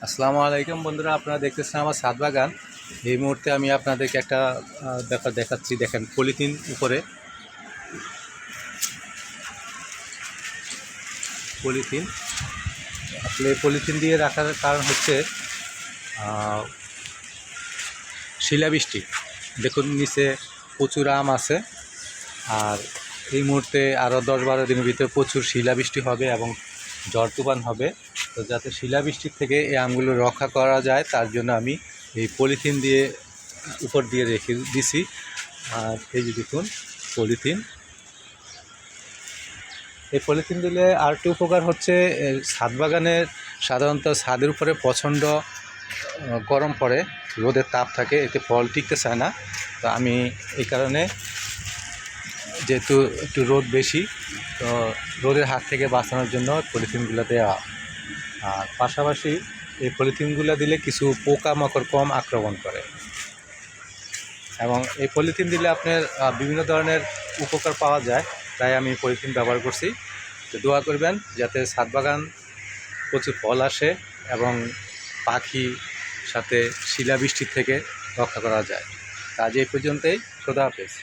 আসসালামু আলাইকুম বন্ধুরা, আপনারা দেখতেছেন আমার ছাদ বাগান। এই মুহূর্তে আমি আপনাদেরকে একটা ব্যাপার দেখাচ্ছি। দেখেন, পলিথিন উপরে পলিথিন আসলে পলিথিন দিয়ে রাখার কারণ হচ্ছে শিলাবৃষ্টি। দেখুন, নিচে প্রচুর আম আছে, আর এই মুহূর্তে আরও 10-12 দিনের ভিতরে প্রচুর শিলাবৃষ্টি হবে এবং ঝড় তুফান হবে। তো যাতে শিলাবৃষ্টির থেকে এই আমগুলো রক্ষা করা যায়, তার জন্য আমি এই পলিথিন দিয়ে উপর দিয়ে রেখে দিছি। আর এই যে দেখুন পলিথিন, এই পলিথিন দিলে আরেকটি উপকার হচ্ছে, ছাদ বাগানের সাধারণত ছাদের উপরে প্রচণ্ড গরম পড়ে, রোদের তাপ থাকে, এতে ফল টিকতে চায় না। তো আমি এই কারণে, যেহেতু একটু রোদ বেশি, তো রোদের হাত থেকে বাঁচানোর জন্য পলিথিনগুলো দেওয়া। আর পাশাপাশি এই পলিথিনগুলো দিলে কিছু পোকামাকড় কম আক্রমণ করে, এবং এই পলিথিন দিলে আপনার বিভিন্ন ধরনের উপকার পাওয়া যায়। তাই আমি পলিথিন ব্যবহার করছি। তো দোয়া করবেন যাতে ছাদ বাগান প্রচুর ফল আসে এবং পাখি সাথে শিলাবৃষ্টির থেকে রক্ষা করা যায়। আজ এই পর্যন্তই। খোদা হাফেজ।